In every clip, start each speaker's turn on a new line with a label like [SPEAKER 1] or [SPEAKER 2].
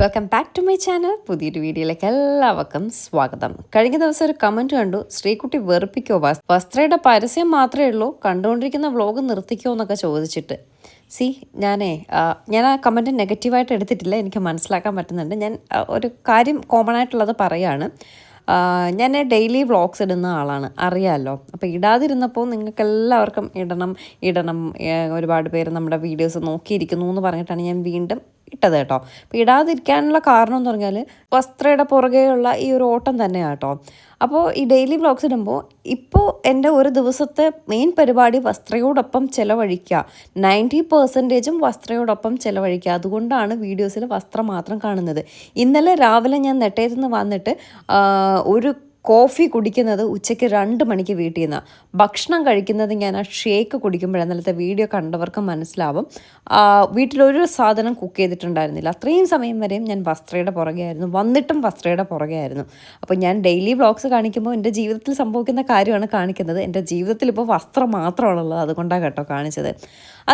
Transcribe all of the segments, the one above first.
[SPEAKER 1] Welcome back to my channel. പുതിയൊരു വീഡിയോയിലേക്ക് എല്ലാവർക്കും സ്വാഗതം. കഴിഞ്ഞ ദിവസം ഒരു കമൻറ്റ് കണ്ടു, ശ്രീകുട്ടി വെറുപ്പിക്കോ, വസ്ത്രയുടെ പരസ്യം മാത്രമേ ഉള്ളൂ, കണ്ടുകൊണ്ടിരിക്കുന്ന വ്ളോഗ് നിർത്തിക്കോ എന്നൊക്കെ ചോദിച്ചിട്ട്. ഞാൻ ആ കമൻറ്റ് നെഗറ്റീവായിട്ട് എടുത്തിട്ടില്ല, എനിക്ക് മനസ്സിലാക്കാൻ പറ്റുന്നുണ്ട്. ഞാൻ ഒരു കാര്യം കോമൺ ആയിട്ടുള്ളത് പറയാണ്. ഞാൻ ഡെയിലി വ്ളോഗ്സ് ഇടുന്ന ആളാണ്, അറിയാമല്ലോ. അപ്പോൾ ഇടാതിരുന്നപ്പോൾ നിങ്ങൾക്ക് എല്ലാവർക്കും ഇടണം ഒരുപാട് പേര് നമ്മുടെ വീഡിയോസ് നോക്കിയിരിക്കുന്നു എന്ന് പറഞ്ഞിട്ടാണ് ഞാൻ വീണ്ടും ഇട്ടത് കേട്ടോ. അപ്പോൾ ഇടാതിരിക്കാനുള്ള കാരണം എന്ന് പറഞ്ഞാൽ വസ്ത്രയുടെ പുറകെയുള്ള ഈ ഒരു ഓട്ടം തന്നെയാണ് കേട്ടോ. അപ്പോൾ ഈ ഡെയിലി വ്ളോഗ്സ് ഇടുമ്പോൾ ഇപ്പോൾ എൻ്റെ ഒരു ദിവസത്തെ മെയിൻ പരിപാടി വസ്ത്രയോടൊപ്പം ചിലവഴിക്കുക. 90% വസ്ത്രയോടൊപ്പം ചിലവഴിക്കുക. അതുകൊണ്ടാണ് വീഡിയോസിൽ വസ്ത്രം മാത്രം കാണുന്നത്. ഇന്നലെ രാവിലെ ഞാൻ നെട്ടയത്ത് നിന്ന് വന്നിട്ട് ഒരു കോഫി കുടിക്കുന്നത് ഉച്ചയ്ക്ക് 2 മണിക്ക് വീട്ടിൽ നിന്നാണ്. ഭക്ഷണം കഴിക്കുന്നത് ഞാൻ ആ ഷേക്ക് കുടിക്കുമ്പോഴാണ്. ഇന്നലത്തെ വീഡിയോ കണ്ടവർക്ക് മനസ്സിലാവും. വീട്ടിലൊരു സാധനം കുക്ക് ചെയ്തിട്ടുണ്ടായിരുന്നില്ല. അത്രയും സമയം വരെയും ഞാൻ വസ്ത്രയുടെ പുറകെയായിരുന്നു, വന്നിട്ടും വസ്ത്രയുടെ പുറകെയായിരുന്നു. അപ്പോൾ ഞാൻ ഡെയിലി വ്ളോഗ്സ് കാണിക്കുമ്പോൾ എൻ്റെ ജീവിതത്തിൽ സംഭവിക്കുന്ന കാര്യമാണ് കാണിക്കുന്നത്. എൻ്റെ ജീവിതത്തിൽ ഇപ്പോൾ വസ്ത്രം മാത്രമാണുള്ളത്, അതുകൊണ്ടാണ് കേട്ടോ കാണിച്ചത്.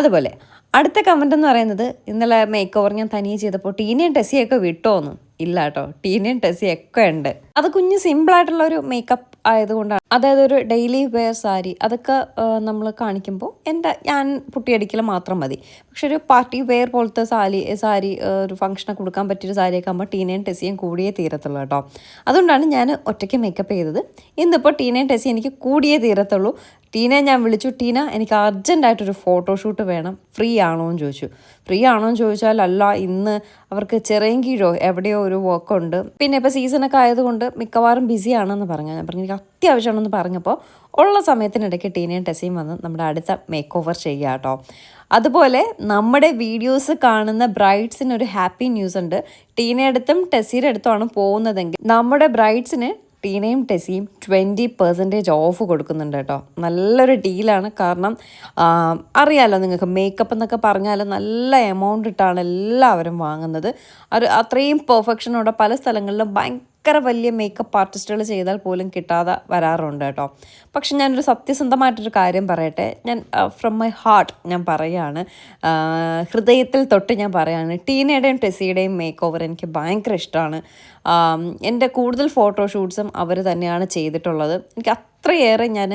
[SPEAKER 1] അതുപോലെ അടുത്ത കമൻ്റ് എന്ന് പറയുന്നത്, ഇന്നലെ മേക്ക് ഓവർ ഞാൻ തനിയെ ചെയ്തപ്പോൾ ടീനയും ടെസ്സിയൊക്കെ വിട്ടോന്ന്. ഇല്ല കേട്ടോ, ടീനയും ടെസ്സിയൊക്കെ ഉണ്ട്. അത് കുഞ്ഞ് സിമ്പിളായിട്ടുള്ളൊരു മേക്കപ്പ് ആയതുകൊണ്ടാണ്. അതായത് ഒരു ഡെയിലി വെയർ സാരി അതൊക്കെ നമ്മൾ കാണിക്കുമ്പോൾ ഞാൻ പുട്ടിയടിക്കൽ മാത്രം മതി. പക്ഷെ ഒരു പാർട്ടി വെയർ പോലത്തെ സാരി ഒരു ഫംഗ്ഷനൊക്കെ കൊടുക്കാൻ പറ്റിയൊരു സാരിയൊക്കെ ആകുമ്പോൾ ടീനയും ടെസ്സിയും കൂടിയേ തീരത്തുള്ളൂ കേട്ടോ. അതുകൊണ്ടാണ് ഞാൻ ഒറ്റയ്ക്ക് മേക്കപ്പ് ചെയ്തത്. ഇന്നിപ്പോൾ ടീനയും ടെസ്സിയും എനിക്ക് കൂടിയേ തീരത്തുള്ളൂ. ടീനയെ ഞാൻ വിളിച്ചു, ടീന എനിക്ക് അർജൻറ്റായിട്ടൊരു ഫോട്ടോഷൂട്ട് വേണം, ഫ്രീ ആണോ എന്ന് ചോദിച്ചു. ഫ്രീ ആണോ എന്ന് ചോദിച്ചാൽ അല്ല, ഇന്ന് അവർക്ക് ചിറയൻകീഴോ എവിടെയോ ഒരു വർക്കുണ്ട്, പിന്നെ ഇപ്പോൾ സീസണൊക്കെ ആയതുകൊണ്ട് മിക്കവാറും ബിസിയാണെന്ന് പറഞ്ഞു. ഞാൻ പറഞ്ഞു എനിക്ക് അത്യാവശ്യമാണെന്ന് പറഞ്ഞപ്പോൾ ഉള്ള സമയത്തിനിടയ്ക്ക് ടീനയും ടെസ്സിയും വന്ന് നമ്മുടെ അടുത്ത മേക്ക് ഓവർ ചെയ്യുക കേട്ടോ. അതുപോലെ നമ്മുടെ വീഡിയോസ് കാണുന്ന ബ്രൈഡ്സിനൊരു ഹാപ്പി ന്യൂസ് ഉണ്ട്. ടീനയുടെ അടുത്തും ടെസ്സിയുടെ അടുത്തുമാണ് പോകുന്നതെങ്കിൽ നമ്മുടെ ബ്രൈഡ്സിന് ടീനയും ടെസ്സിയും 20% ഓഫ് കൊടുക്കുന്നുണ്ട് കേട്ടോ. നല്ലൊരു ഡീലാണ്. കാരണം അറിയാമല്ലോ നിങ്ങൾക്ക്, മേക്കപ്പ് എന്നൊക്കെ പറഞ്ഞാൽ നല്ല എമൗണ്ട് ഇട്ടാണ് എല്ലാവരും വാങ്ങുന്നത്. അത്രയും പെർഫെക്ഷനോടെ പല സ്ഥലങ്ങളിലും ഭയങ്കര വലിയ മേക്കപ്പ് ആർട്ടിസ്റ്റുകൾ ചെയ്താൽ പോലും കിട്ടാതെ വരാറുണ്ട് കേട്ടോ. പക്ഷെ ഞാനൊരു സത്യസന്ധമായിട്ടൊരു കാര്യം പറയട്ടെ, ഞാൻ ഫ്രം മൈ ഹാർട്ട് ഞാൻ പറയുകയാണ്, ഹൃദയത്തിൽ തൊട്ട് ഞാൻ പറയുകയാണ്, ടീനയുടെയും ടെസ്സിയുടെയും മേക്ക് ഓവർ എനിക്ക് ഭയങ്കര ഇഷ്ടമാണ്. എൻ്റെ കൂടുതൽ ഫോട്ടോഷൂട്ട്സും അവർ തന്നെയാണ് ചെയ്തിട്ടുള്ളത്. എനിക്ക് അത്രയേറെ ഞാൻ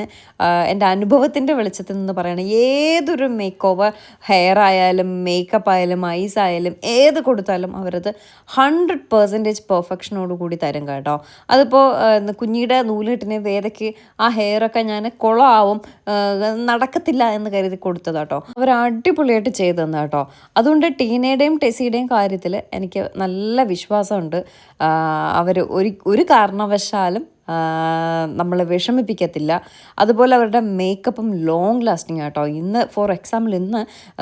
[SPEAKER 1] എൻ്റെ അനുഭവത്തിൻ്റെ വെളിച്ചത്തിൽ നിന്ന് പറയുകയാണ്, ഏതൊരു മേക്ക് ഓവർ, ഹെയർ ആയാലും മേക്കപ്പ് ആയാലും ഐസ് ആയാലും ഏത് കൊടുത്താലും അവരത് 100% പെർഫെക്ഷനോട് കൂടി തരും കേട്ടോ. അതിപ്പോൾ കുഞ്ഞിയുടെ നൂലിട്ടിന് വേദയ്ക്ക് ആ ഹെയറൊക്കെ ഞാൻ കുളമാവും, നടക്കത്തില്ല എന്ന് കരുതി കൊടുത്തത് കേട്ടോ. അവർ അടിപൊളിയായിട്ട് ചെയ്തു തന്നു കേട്ടോ. അതുകൊണ്ട് ടീനയുടെയും ടെസ്സിയുടെയും കാര്യത്തിൽ എനിക്ക് നല്ല വിശ്വാസമുണ്ട്. അവർ ഒരു കാരണവശാലും നമ്മളെ വിഷമിപ്പിക്കത്തില്ല. അതുപോലെ അവരുടെ മേക്കപ്പും ലോങ് ലാസ്റ്റിംഗ് ആട്ടോ. ഫോർ എക്സാമ്പിൾ ഇന്ന്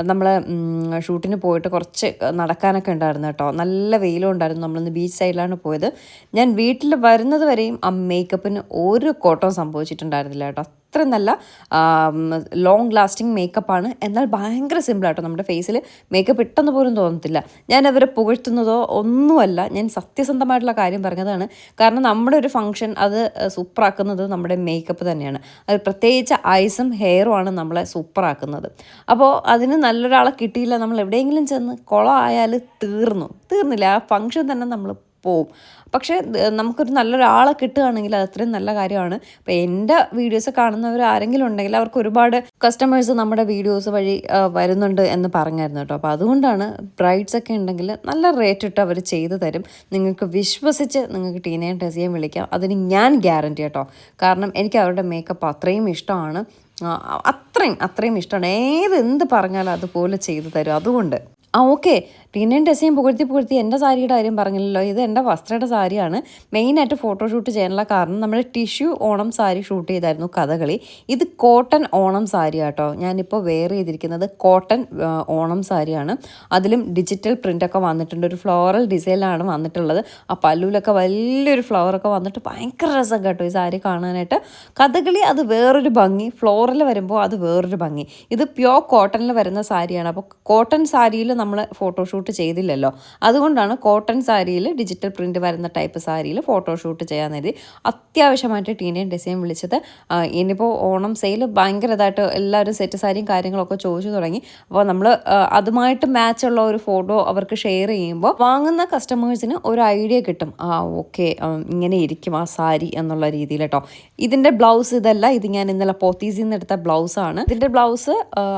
[SPEAKER 1] നമ്മൾ ഷൂട്ടിന് പോയിട്ട് കുറച്ച് നടക്കാനൊക്കെ ഉണ്ടായിരുന്നു കേട്ടോ. നല്ല വെയിലും ഉണ്ടായിരുന്നു. നമ്മളിന്ന് ബീച്ച് സൈഡിലാണ് പോയത്. ഞാൻ വീട്ടിൽ വരുന്നത് വരെയും ആ മേക്കപ്പിന് ഒരു കോട്ടവും സംഭവിച്ചിട്ടുണ്ടായിരുന്നില്ല കേട്ടോ. അത്ര നല്ല ലോങ് ലാസ്റ്റിംഗ് മേക്കപ്പാണ്. എന്നാൽ ഭയങ്കര സിമ്പിളാട്ടോ. നമ്മുടെ ഫേസിൽ മേക്കപ്പ് ഇട്ടെന്ന് പോലും തോന്നത്തില്ല. ഞാൻ അവരെ പുകഴ്ത്തുന്നതോ ഒന്നുമല്ല, ഞാൻ സത്യസന്ധമായിട്ടുള്ള കാര്യം പറഞ്ഞതാണ്. കാരണം നമ്മുടെ ഒരു ഫംഗ്ഷൻ അത് സൂപ്പറാക്കുന്നത് നമ്മുടെ മേക്കപ്പ് തന്നെയാണ്. അത് പ്രത്യേകിച്ച് ഐസും ഹെയറും ആണ് നമ്മളെ സൂപ്പറാക്കുന്നത്. അപ്പോൾ അതിന് നല്ലൊരാളെ കിട്ടിയില്ല, നമ്മൾ എവിടെയെങ്കിലും ചെന്ന് കുളമായാൽ തീർന്നില്ല, ആ ഫംഗ്ഷൻ തന്നെ നമ്മൾ പോവും. പക്ഷേ നമുക്കൊരു നല്ലൊരാളെ കിട്ടുകയാണെങ്കിൽ അത് അത്രയും നല്ല കാര്യമാണ്. അപ്പോൾ എൻ്റെ വീഡിയോസ് കാണുന്നവർ ആരെങ്കിലും ഉണ്ടെങ്കിൽ അവർക്ക് ഒരുപാട് കസ്റ്റമേഴ്സ് നമ്മുടെ വീഡിയോസ് വഴി വരുന്നുണ്ട് എന്ന് പറഞ്ഞായിരുന്നു കേട്ടോ. അപ്പോൾ അതുകൊണ്ടാണ് ബ്രൈഡ്സൊക്കെ ഉണ്ടെങ്കിൽ നല്ല റേറ്റ് ഇട്ട് അവർ ചെയ്തു തരും. നിങ്ങൾക്ക് വിശ്വസിച്ച് നിങ്ങൾക്ക് ടീനയും ടെസ്സിയും വിളിക്കാം, അതിന് ഞാൻ ഗ്യാരണ്ടി കേട്ടോ. കാരണം എനിക്ക് അവരുടെ മേക്കപ്പ് അത്രയും ഇഷ്ടമാണ്, അത്രയും ഇഷ്ടമാണ്. എന്ത് പറഞ്ഞാലും അതുപോലെ ചെയ്തു തരും. അതുകൊണ്ട് ഓക്കെ, ടീനയും ടെസ്സിയും പുകഴ്ത്തി എൻ്റെ സാരിയുടെ കാര്യം പറഞ്ഞില്ലല്ലോ. ഇത് എൻ്റെ വസ്ത്രയുടെ സാരിയാണ്. മെയിനായിട്ട് ഫോട്ടോഷൂട്ട് ചെയ്യാനുള്ള കാരണം നമ്മൾ ടിഷ്യൂ ഓണം സാരി ഷൂട്ട് ചെയ്തായിരുന്നു കഥകളി. ഇത് കോട്ടൺ ഓണം സാരി കേട്ടോ. ഞാനിപ്പോൾ വെയർ ചെയ്തിരിക്കുന്നത് കോട്ടൺ ഓണം സാരിയാണ്. അതിലും ഡിജിറ്റൽ പ്രിൻ്റൊക്കെ വന്നിട്ടുണ്ട്. ഒരു ഫ്ലോറൽ ഡിസൈനിലാണ് വന്നിട്ടുള്ളത്. ആ പല്ലുവിലൊക്കെ വലിയൊരു ഫ്ലവറൊക്കെ വന്നിട്ട് ഭയങ്കര രസം കേട്ടോ ഈ സാരി കാണാനായിട്ട്. കഥകളി അത് വേറൊരു ഭംഗി, ഫ്ലോറൽ വരുമ്പോൾ അത് വേറൊരു ഭംഗി. ഇത് പ്യോർ കോട്ടണിൽ വരുന്ന സാരിയാണ്. അപ്പോൾ കോട്ടൺ സാരിയിൽ നമ്മൾ ഫോട്ടോഷൂട്ട് ഫോട്ടോഷൂട്ട് ചെയ്തില്ലല്ലോ. അതുകൊണ്ടാണ് കോട്ടൺ സാരിയിൽ ഡിജിറ്റൽ പ്രിൻറ്റ് വരുന്ന ടൈപ്പ് സാരിയിൽ ഫോട്ടോഷൂട്ട് ചെയ്യാൻ നേരി അത്യാവശ്യമായിട്ട് ടീനയും ടെസിയും വിളിച്ചത്. ഇനിയിപ്പോൾ ഓണം സെയിൽ ഭയങ്കര ഇതായിട്ട് എല്ലാവരും സെറ്റ് സാരിയും കാര്യങ്ങളൊക്കെ ചോദിച്ചു തുടങ്ങി. അപ്പോൾ നമ്മൾ അതുമായിട്ട് മാച്ചുള്ള ഒരു ഫോട്ടോ അവർക്ക് ഷെയർ ചെയ്യുമ്പോൾ വാങ്ങുന്ന കസ്റ്റമേഴ്സിന് ഒരു ഐഡിയ കിട്ടും. ഓക്കെ ഇങ്ങനെ ഇരിക്കും ആ സാരി എന്നുള്ള രീതിയിൽ കേട്ടോ. ഇതിൻ്റെ ബ്ലൗസ് ഇതല്ല, ഇത് ഞാൻ ഇന്നലെ പോത്തീസിൽ നിന്ന് എടുത്ത ബ്ലൗസാണ്. ഇതിൻ്റെ ബ്ലൗസ്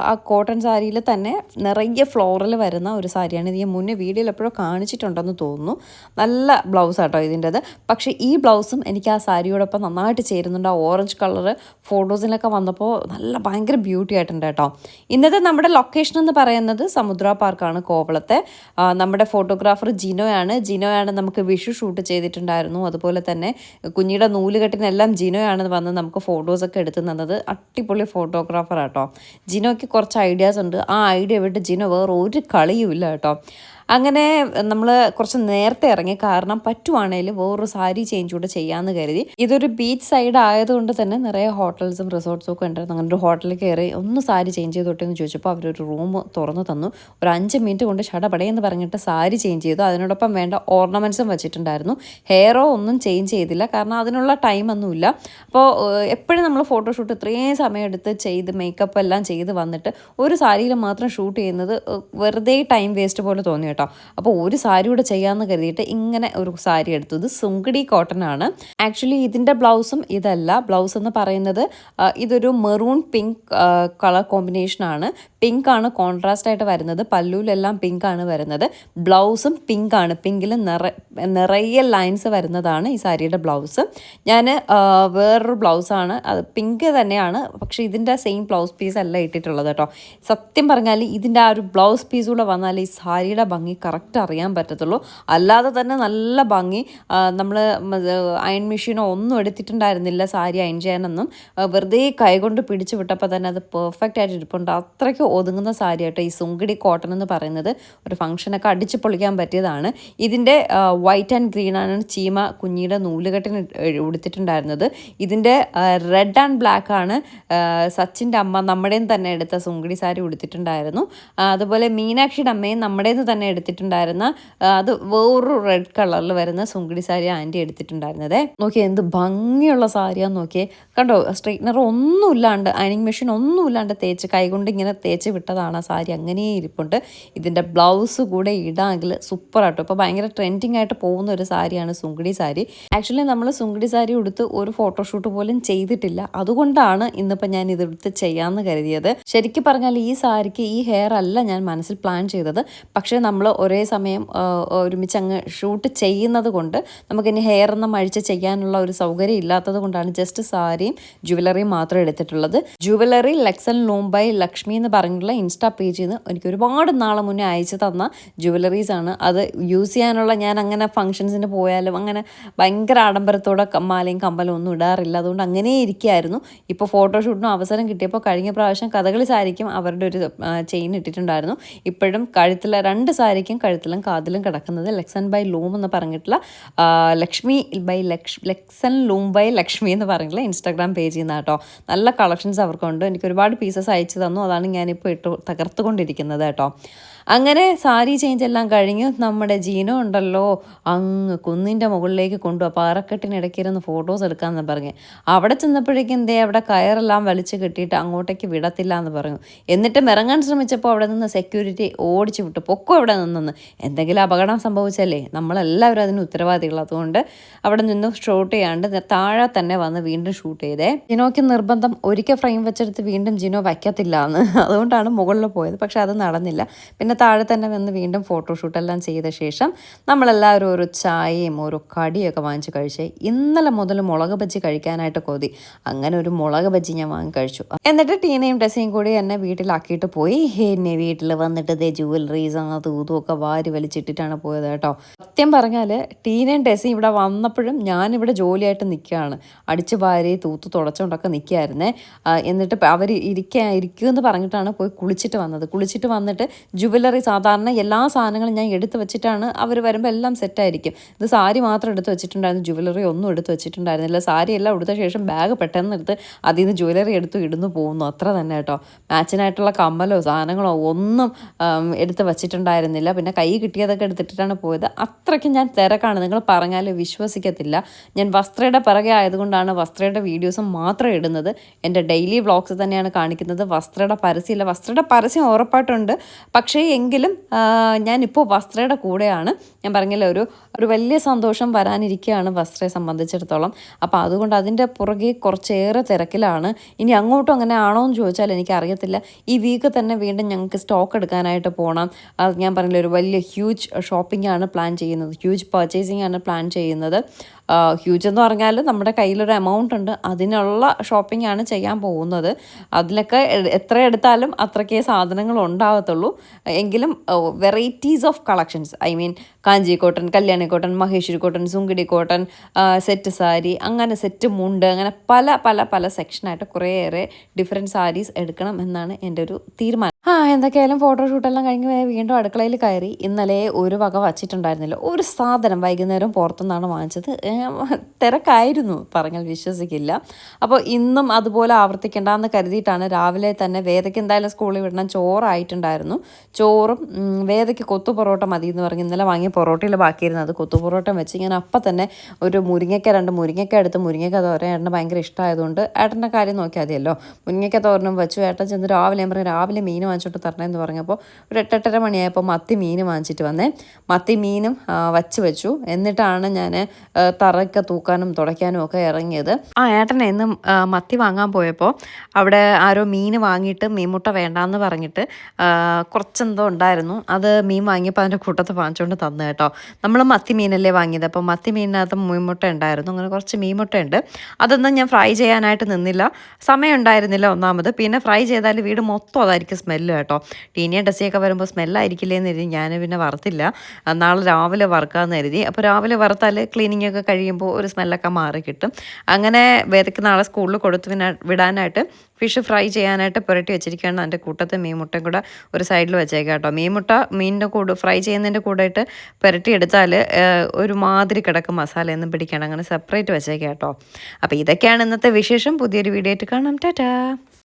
[SPEAKER 1] ആ കോട്ടൺ സാരിയിൽ തന്നെ നിറയെ ഫ്ലോറൽ വരുന്ന ഒരു സാരിയാണ്. ഇത് ഞാൻ മുന്നേ വീഡിയോയിൽ എപ്പോഴും കാണിച്ചിട്ടുണ്ടെന്ന് തോന്നുന്നു. നല്ല ബ്ലൗസ് ആട്ടോ ഇതിൻ്റെത്. പക്ഷേ ഈ ബ്ലൗസും എനിക്ക് ആ സാരിയോടൊപ്പം നന്നായിട്ട് ചേരുന്നുണ്ട്. ആ ഓറഞ്ച് കളർ ഫോട്ടോസിലൊക്കെ വന്നപ്പോൾ നല്ല ഭയങ്കര ബ്യൂട്ടി ആയിട്ടുണ്ട് കേട്ടോ. ഇന്നത്തെ നമ്മുടെ ലൊക്കേഷൻ എന്ന് പറയുന്നത് സമുദ്ര പാർക്കാണ് കോവളത്തെ. നമ്മുടെ ഫോട്ടോഗ്രാഫർ ജിനോയാണ് നമുക്ക് വിഷു ഷൂട്ട് ചെയ്തിട്ടുണ്ടായിരുന്നു. അതുപോലെ തന്നെ കുഞ്ഞിയുടെ നൂലുകെട്ടിനെല്ലാം ജിനോയാണ് വന്ന് നമുക്ക് ഫോട്ടോസൊക്കെ എടുത്ത് തന്നത്. അടിപൊളി ഫോട്ടോഗ്രാഫർ കേട്ടോ. ജിനോയ്ക്ക് കുറച്ച് ഐഡിയാസ് ഉണ്ട്. ആ ഐഡിയ വിട്ട് ജിനോ വേറെ ഒരു കളിയുമില്ല കേട്ടോ. അങ്ങനെ നമ്മൾ കുറച്ച് നേരത്തെ ഇറങ്ങി, കാരണം പറ്റുവാണേലും വേറൊരു സാരി ചേഞ്ച് കൂടെ ചെയ്യാമെന്ന് കരുതി. ഇതൊരു ബീച്ച് സൈഡ് ആയതുകൊണ്ട് തന്നെ നിറയെ ഹോട്ടൽസും റിസോർട്ട്സും ഒക്കെ ഉണ്ടായിരുന്നു. അങ്ങനെ ഒരു ഹോട്ടലിൽ കയറി ഒന്ന് സാരി ചേഞ്ച് ചെയ്തോട്ടെന്ന് ചോദിച്ചപ്പോൾ അവരൊരു റൂം തുറന്നു തന്നു. ഒരു 5 മിനിറ്റ് കൊണ്ട് ഷടപടയെന്ന് പറഞ്ഞിട്ട് സാരി ചേഞ്ച് ചെയ്തു. അതിനോടൊപ്പം വേണ്ട ഓർണമെൻറ്റ്സും വെച്ചിട്ടുണ്ടായിരുന്നു. ഹെയറോ ഒന്നും ചേഞ്ച് ചെയ്തില്ല, കാരണം അതിനുള്ള ടൈമൊന്നുമില്ല. അപ്പോൾ എപ്പോഴും നമ്മൾ ഫോട്ടോഷൂട്ട് ഇത്രയും സമയം എടുത്ത് ചെയ്ത് മേക്കപ്പ് എല്ലാം ചെയ്ത് വന്നിട്ട് ഒരു സാരിയിൽ മാത്രം ഷൂട്ട് ചെയ്യുന്നത് വെറുതെ ടൈം വേസ്റ്റ് പോലെ തോന്നി കേട്ടോ. അപ്പോൾ ഒരു സാരി കൂടെ ചെയ്യാമെന്ന് കരുതിയിട്ട് ഇങ്ങനെ ഒരു സാരി എടുത്തു. ഇത് സുങ്കടി കോട്ടൺ ആണ്. ആക്ച്വലി ഇതിൻ്റെ ബ്ലൗസും ഇതല്ല. ബ്ലൗസ് എന്ന് പറയുന്നത് ഇതൊരു മെറൂൺ പിങ്ക് കളർ കോമ്പിനേഷനാണ്. പിങ്ക് ആണ് കോൺട്രാസ്റ്റ് ആയിട്ട് വരുന്നത്. പല്ലുവിലെല്ലാം പിങ്ക് ആണ് വരുന്നത്. ബ്ലൗസും പിങ്ക് ആണ്. പിങ്കിൽ നിറയെ ലൈൻസ് വരുന്നതാണ് ഈ സാരിയുടെ ബ്ലൗസ്. ഞാൻ വേറൊരു ബ്ലൗസാണ്, അത് പിങ്ക് തന്നെയാണ്, പക്ഷേ ഇതിൻ്റെ സെയിം ബ്ലൗസ് പീസ് അല്ല ഇട്ടിട്ടുള്ളത് കേട്ടോ. സത്യം പറഞ്ഞാൽ ഇതിൻ്റെ ആ ഒരു ബ്ലൗസ് പീസ് കൂടെ വന്നാൽ ഈ സാരിയുടെ ഭംഗി കറക്റ്റ് അറിയാൻ പറ്റത്തുള്ളൂ. അല്ലാതെ തന്നെ നല്ല ഭംഗി. നമ്മൾ അയൺ മെഷീനോ ഒന്നും എടുത്തിട്ടുണ്ടായിരുന്നില്ല സാരി അയൺ ചെയ്യാനൊന്നും. വെറുതെ കൈകൊണ്ട് പിടിച്ചു വിട്ടപ്പോൾ തന്നെ അത് പെർഫെക്റ്റ് ആയിട്ട് ഇരിപ്പുണ്ട്. അത്രയ്ക്ക് ഒതുങ്ങുന്ന സാരി ആയിട്ട് ഈ സുങ്കടി കോട്ടൺ എന്ന് പറയുന്നത്. ഒരു ഫംഗ്ഷനൊക്കെ അടിച്ച് പൊളിക്കാൻ പറ്റിയതാണ്. ഇതിൻ്റെ വൈറ്റ് ആൻഡ് ഗ്രീൻ ആണ് ചീമ കുഞ്ഞിയുടെ നൂലുകെട്ടിന് ഉടുത്തിട്ടുണ്ടായിരുന്നത്. ഇതിൻ്റെ റെഡ് ആൻഡ് ബ്ലാക്ക് ആണ് സച്ചിൻ്റെ അമ്മ നമ്മുടേന്ന് തന്നെ എടുത്ത സുങ്കടി സാരി ഉടുത്തിട്ടുണ്ടായിരുന്നു. അതുപോലെ മീനാക്ഷിയുടെ അമ്മയും നമ്മുടേന്ന് തന്നെ എടുത്തിട്ടുണ്ടായിരുന്ന അത് വേറൊരു റെഡ് കളറിൽ വരുന്ന സുങ്കടി സാരി ആൻറ്റി എടുത്തിട്ടുണ്ടായിരുന്നത്. നോക്കിയേ എന്ത് ഭംഗിയുള്ള സാരിയാന്ന് നോക്കിയേ. കണ്ടോ, സ്ട്രെയിറ്റ്നർ ഒന്നുമില്ലാണ്ട് അയണിങ് മെഷീൻ ഒന്നുമില്ലാണ്ട് തേച്ച് കൈകൊണ്ട് ഇങ്ങനെ തേച്ച് വിട്ടതാണ് ആ സാരി. അങ്ങനെ ഇരിപ്പുണ്ട്. ഇതിൻ്റെ ബ്ലൗസ് കൂടെ ഇടാമെങ്കിൽ സൂപ്പറാട്ടോ. ഇപ്പോൾ ഭയങ്കര ട്രെൻഡിങ് ആയിട്ട് പോകുന്ന ഒരു സാരിയാണ് സുങ്കടി സാരി. ആക്ച്വലി നമ്മൾ സുങ്കടി സാരി ഉടുത്ത് ഒരു ഫോട്ടോഷൂട്ട് പോലും ചെയ്തിട്ടില്ല. അതുകൊണ്ടാണ് ഇന്നിപ്പോൾ ഞാൻ ഇതെടുത്ത് ചെയ്യാമെന്ന് കരുതിയത്. ശരിക്കും പറഞ്ഞാൽ ഈ സാരിക്ക് ഈ ഹെയർ അല്ല ഞാൻ മനസ്സിൽ പ്ലാൻ ചെയ്തത്. പക്ഷേ നമ്മൾ ഒരേ സമയം ഒരുമിച്ച് അങ്ങ് ഷൂട്ട് ചെയ്യുന്നത് കൊണ്ട് നമുക്കിനി ഹെയർ ഒന്നും അഴിച്ച് ചെയ്യാനുള്ള ഒരു സൗകര്യം ഇല്ലാത്തത് കൊണ്ടാണ് ജസ്റ്റ് സാരിയും ജുവലറിയും മാത്രം എടുത്തിട്ടുള്ളത്. ജുവലറി ലെക്സൺ ലൂം ബൈ ലക്ഷ്മി എന്ന് പറഞ്ഞിട്ടുള്ള ഇൻസ്റ്റാ പേജിൽ നിന്ന് എനിക്ക് ഒരുപാട് നാളെ മുന്നേ അയച്ചു തന്ന ജുവലറീസാണ്. അത് യൂസ് ചെയ്യാനുള്ള, ഞാൻ അങ്ങനെ ഫംഗ്ഷൻസിന് പോയാലും അങ്ങനെ ഭയങ്കര ആഡംബരത്തോടെ മാലയും കമ്പലും ഒന്നും ഇടാറില്ല. അതുകൊണ്ട് അങ്ങനെ ഇരിക്കുകയായിരുന്നു. ഇപ്പോൾ ഫോട്ടോഷൂട്ടിനും അവസരം കിട്ടിയപ്പോൾ കഴിഞ്ഞ പ്രാവശ്യം കഥകളി സാരിക്കും അവരുടെ ഒരു ചെയിൻ ഇട്ടിട്ടുണ്ടായിരുന്നു. ഇപ്പോഴും കഴുത്തിലെ 2 സാരിക്കും കഴുത്തിലും കാതിലും കിടക്കുന്നത് ലെക്സൺ ബൈ ലൂം എന്ന് പറഞ്ഞിട്ടുള്ള ലെക്സൺ ലൂം ബൈ ലക്ഷ്മി എന്ന് പറഞ്ഞിട്ടുള്ള ഇൻസ്റ്റാഗ്രാം പേജിൽ നിന്ന് കേട്ടോ. നല്ല കളക്ഷൻസ് അവർക്കുണ്ട്. എനിക്ക് ഒരുപാട് പീസസ് അയച്ചു തന്നു. അതാണ് ഞാനിപ്പോൾ തകർത്തുകൊണ്ടിരിക്കുന്നത് കേട്ടോ. അങ്ങനെ സാരി ചേഞ്ച് എല്ലാം കഴിഞ്ഞ് നമ്മുടെ ജീനോ ഉണ്ടല്ലോ അങ്ങ് കുന്നിൻ്റെ മുകളിലേക്ക് കൊണ്ടുപോകാം. പാറക്കെട്ടിനിടയ്ക്കിരുന്ന് ഫോട്ടോസ് എടുക്കാമെന്ന് പറഞ്ഞ് അവിടെ ചെന്നപ്പോഴേക്കും അവിടെ കയറെല്ലാം വലിച്ചു കെട്ടിയിട്ട് അങ്ങോട്ടേക്ക് വിടത്തില്ല എന്ന് പറഞ്ഞു. എന്നിട്ടും ഇറങ്ങാൻ ശ്രമിച്ചപ്പോൾ അവിടെ നിന്ന് സെക്യൂരിറ്റി ഓടിച്ചു വിട്ടു. പൊക്കോ അവിടെ നിന്നെന്ന്. എന്തെങ്കിലും അപകടം സംഭവിച്ചല്ലേ നമ്മളെല്ലാവരും അതിന് ഉത്തരവാദികൾ. അതുകൊണ്ട് അവിടെ നിന്ന് ഷൂട്ട് ചെയ്യാണ്ട് താഴെ തന്നെ വന്ന് വീണ്ടും ഷൂട്ട് ചെയ്തേ. ജിനോയ്ക്ക് നിർബന്ധം ഒരിക്കൽ ഫ്രെയിം വെച്ചെടുത്ത് വീണ്ടും ജിനോ വയ്ക്കത്തില്ല എന്ന്. അതുകൊണ്ടാണ് മുകളിൽ പോയത്. പക്ഷെ അത് നടന്നില്ല. പിന്നെ താഴെ തന്നെ വന്ന് വീണ്ടും ഫോട്ടോഷൂട്ടെല്ലാം ചെയ്ത ശേഷം നമ്മളെല്ലാവരും ഒരു ചായയും ഒരു കടിയൊക്കെ വാങ്ങിച്ച് കഴിച്ചേ. ഇന്നലെ മുതൽ മുളക് ബജ്ജി കഴിക്കാനായിട്ട് കൊതി. അങ്ങനെ ഒരു മുളക് ബജ്ജി ഞാൻ വാങ്ങി കഴിച്ചു. എന്നിട്ട് ടീനയും ടെസയും കൂടി എന്നെ വീട്ടിലാക്കിയിട്ട് പോയി. എന്നെ വീട്ടിൽ വന്നിട്ട് ഇതേ ജുവലറീസ് അതും ഇതും ഒക്കെ വാരി വലിച്ചിട്ടിട്ടാണ് പോയത് കേട്ടോ. സത്യം പറഞ്ഞാൽ ടീനയും ടെസയും ഇവിടെ വന്നപ്പോഴും ഞാനിവിടെ ജോലിയായിട്ട് നിൽക്കുകയാണ്. അടിച്ച് വാരി തൂത്ത് തുടച്ചുകൊണ്ടൊക്കെ നിൽക്കുകയായിരുന്നേ. എന്നിട്ട് അവർ ഇരിക്കുമെന്ന് പറഞ്ഞിട്ടാണ് പോയി കുളിച്ചിട്ട് വന്നത്. കുളിച്ചിട്ട് വന്നിട്ട് ജുവലറി സാധാരണ എല്ലാ സാധനങ്ങളും ഞാൻ എടുത്ത് വെച്ചിട്ടാണ് അവർ വരുമ്പോൾ എല്ലാം സെറ്റായിരിക്കും. ഇത് സാരി മാത്രം എടുത്ത് വെച്ചിട്ടുണ്ടായിരുന്നു, ജുവലറി ഒന്നും എടുത്ത് വെച്ചിട്ടുണ്ടായിരുന്നില്ല. സാരി എല്ലാം എടുത്ത ശേഷം ബാഗ് പെട്ടെന്ന് എടുത്ത് അതിൽ നിന്ന് ജുവലറി എടുത്ത് ഇടുന്നു പോകുന്നു, അത്ര തന്നെ കേട്ടോ. മാച്ചിനായിട്ടുള്ള കമ്മലോ സാധനങ്ങളോ ഒന്നും എടുത്ത് വെച്ചിട്ടുണ്ടായിരുന്നില്ല. പിന്നെ കൈ കിട്ടിയതൊക്കെ എടുത്തിട്ടാണ് പോയത്. അത്രയ്ക്കും ഞാൻ തിരക്കാണ്, നിങ്ങൾ പറഞ്ഞാൽ വിശ്വസിക്കത്തില്ല. ഞാൻ വസ്ത്രയുടെ പിറകെ ആയതുകൊണ്ടാണ് വസ്ത്രയുടെ വീഡിയോസും മാത്രം ഇടുന്നത്. എൻ്റെ ഡെയിലി വ്ളോഗ്സ് തന്നെയാണ് കാണിക്കുന്നത്. വസ്ത്രയുടെ പരസ്യമില്ല, വസ്ത്രയുടെ പരസ്യം ഉറപ്പായിട്ടുണ്ട്. പക്ഷേ എങ്കിലും ഞാനിപ്പോൾ വസ്ത്രയുടെ കൂടെയാണ്. ഞാൻ പറഞ്ഞില്ല, ഒരു വലിയ സന്തോഷം വരാനിരിക്കുകയാണ് വസ്ത്രയെ സംബന്ധിച്ചിടത്തോളം. അപ്പോൾ അതുകൊണ്ട് അതിൻ്റെ പുറകെ കുറച്ചേറെ തിരക്കിലാണ്. ഇനി അങ്ങോട്ടും അങ്ങനെ ആണോ എന്ന് ചോദിച്ചാൽ എനിക്കറിയത്തില്ല. ഈ വീക്ക് തന്നെ വീണ്ടും ഞങ്ങൾക്ക് സ്റ്റോക്ക് എടുക്കാനായിട്ട് പോകണം. ഞാൻ പറഞ്ഞില്ല, ഒരു വലിയ ഹ്യൂജ് ഷോപ്പിംഗ് ആണ് പ്ലാൻ ചെയ്യുന്നത്, ഹ്യൂജ് പർച്ചേസിംഗ് ആണ് പ്ലാൻ ചെയ്യുന്നത്. ഹ്യൂജ് എന്ന് പറഞ്ഞാൽ നമ്മുടെ കയ്യിലൊരു എമൗണ്ട് ഉണ്ട്, അതിനുള്ള ഷോപ്പിംഗ് ആണ് ചെയ്യാൻ പോകുന്നത്. അതിലൊക്കെ എത്ര എടുത്താലും അത്രയ്ക്കേ സാധനങ്ങൾ ഉണ്ടാകത്തുള്ളൂ. എങ്കിലും varieties of collections, I mean Kanchi cotton, Kalyani cotton, Maheshwari cotton, Sungudi cotton, set sari, അങ്ങനെ സെറ്റ് മുണ്ട്, അങ്ങനെ പല പല പല സെക്ഷനായിട്ട് കുറേയേറെ ഡിഫറെൻറ്റ് സാരീസ് എടുക്കണം എന്നാണ് എൻ്റെ ഒരു തീരുമാനം. എന്തൊക്കെയായാലും ഫോട്ടോഷൂട്ടെല്ലാം കഴിഞ്ഞ് വീണ്ടും അടുക്കളയിൽ കയറി. ഇന്നലെ ഒരു വക വച്ചിട്ടുണ്ടായിരുന്നില്ല, ഒരു സാധനം വൈകുന്നേരം പുറത്തുനിന്നാണ് വാങ്ങിച്ചത്. തിരക്കായിരുന്നു, പറഞ്ഞാൽ വിശ്വസിക്കില്ല. അപ്പോൾ ഇന്നും അതുപോലെ ആവർത്തിക്കേണ്ടെന്ന് കരുതിയിട്ടാണ് രാവിലെ തന്നെ വേദയ്ക്ക് എന്തായാലും സ്കൂളിൽ വിടണം, ചോറായിട്ടുണ്ടായിരുന്നു. ചോറും വേദയ്ക്ക് കൊത്തു പൊറോട്ട മതി എന്ന് പറഞ്ഞ് ഇന്നലെ വാങ്ങിയ പൊറോട്ടയിൽ ബാക്കിയിരുന്നത് കൊത്തു പൊറോട്ട വെച്ച് ഞാൻ അപ്പം തന്നെ ഒരു രണ്ട് മുരിങ്ങയ്ക്ക എടുത്ത് മുരിങ്ങയ്ക്ക തോരൻ ഏട്ടന് ഭയങ്കര ഇഷ്ടമായതുകൊണ്ട് ഏട്ടൻ്റെ കാര്യം നോക്കിയാൽ മതിയല്ലോ. മുരിങ്ങയ്ക്ക തോരനും വെച്ചു. ഏട്ടൻ ചെന്ന് രാവിലെ മീൻ വാങ്ങിച്ചോട്ട് തരണമെന്ന് പറഞ്ഞപ്പോൾ ഒരു 8-8:30 മണിയായപ്പോൾ മത്തി മീൻ വാങ്ങിച്ചിട്ട് വന്നേ. മത്തി മീനും വെച്ചു. എന്നിട്ടാണ് ഞാൻ തറയൊക്കെ തൂക്കാനും തുടയ്ക്കാനും ഒക്കെ ഇറങ്ങിയത്. ഏട്ടനെ ഇന്ന് മത്തി വാങ്ങാൻ പോയപ്പോൾ അവിടെ ആരോ മീൻ വാങ്ങിയിട്ട് മീൻമുട്ട വേണ്ടാന്ന് പറഞ്ഞിട്ട് കുറച്ചെന്തോ ഉണ്ടായിരുന്നു, അത് മീൻ വാങ്ങിയപ്പോൾ അതിൻ്റെ കൂട്ടത്ത് വാങ്ങിച്ചുകൊണ്ട് തന്നു കേട്ടോ. നമ്മൾ മത്തി മീനല്ലേ വാങ്ങിയത്, അപ്പോൾ മത്തി മീനിനകത്ത് മീൻമുട്ട ഉണ്ടായിരുന്നു. അങ്ങനെ കുറച്ച് മീൻമുട്ടയുണ്ട്. അതൊന്നും ഞാൻ ഫ്രൈ ചെയ്യാനായിട്ട് നിന്നില്ല, സമയം ഉണ്ടായിരുന്നില്ല ഒന്നാമത്. പിന്നെ ഫ്രൈ ചെയ്താൽ വീട് മൊത്തം അതായിരിക്കും സ്മെല്ല് കേട്ടോ. ടീനിയ ഡസിയൊക്കെ വരുമ്പോൾ സ്മെല്ലായിരിക്കില്ലേ എന്ന് കരുതി ഞാൻ പിന്നെ വറുത്തില്ല. നാളെ രാവിലെ വറുക്കാമെന്ന് കരുതി. അപ്പോൾ രാവിലെ വറുത്താൽ ക്ലീനിങ് ഒക്കെ കഴിയുമ്പോൾ ഒരു സ്മെല്ലൊക്കെ മാറി കിട്ടും. അങ്ങനെ വേദയ്ക്ക് നാളെ സ്കൂളിൽ വിടാനായിട്ട് ഫിഷ് ഫ്രൈ ചെയ്യാനായിട്ട് പുരട്ടി വെച്ചിരിക്കുകയാണ്. അതിൻ്റെ കൂട്ടത്തിൽ മീൻമുട്ടയും കൂടെ ഒരു സൈഡിൽ വെച്ചേക്കാം കേട്ടോ. മീനിൻ്റെ കൂടെ ഫ്രൈ ചെയ്യുന്നതിൻ്റെ കൂടെ ഇട്ട് പുരട്ടി എടുത്താൽ ഒരു മാതിരി കിടക്കും, മസാലയൊന്നും പിടിക്കണം. അങ്ങനെ സെപ്പറേറ്റ് വെച്ചേക്കാം കേട്ടോ. അപ്പോൾ ഇതൊക്കെയാണ് ഇന്നത്തെ വിശേഷം. പുതിയൊരു വീഡിയോ ആയിട്ട് കാണാം. ടാറ്റാ.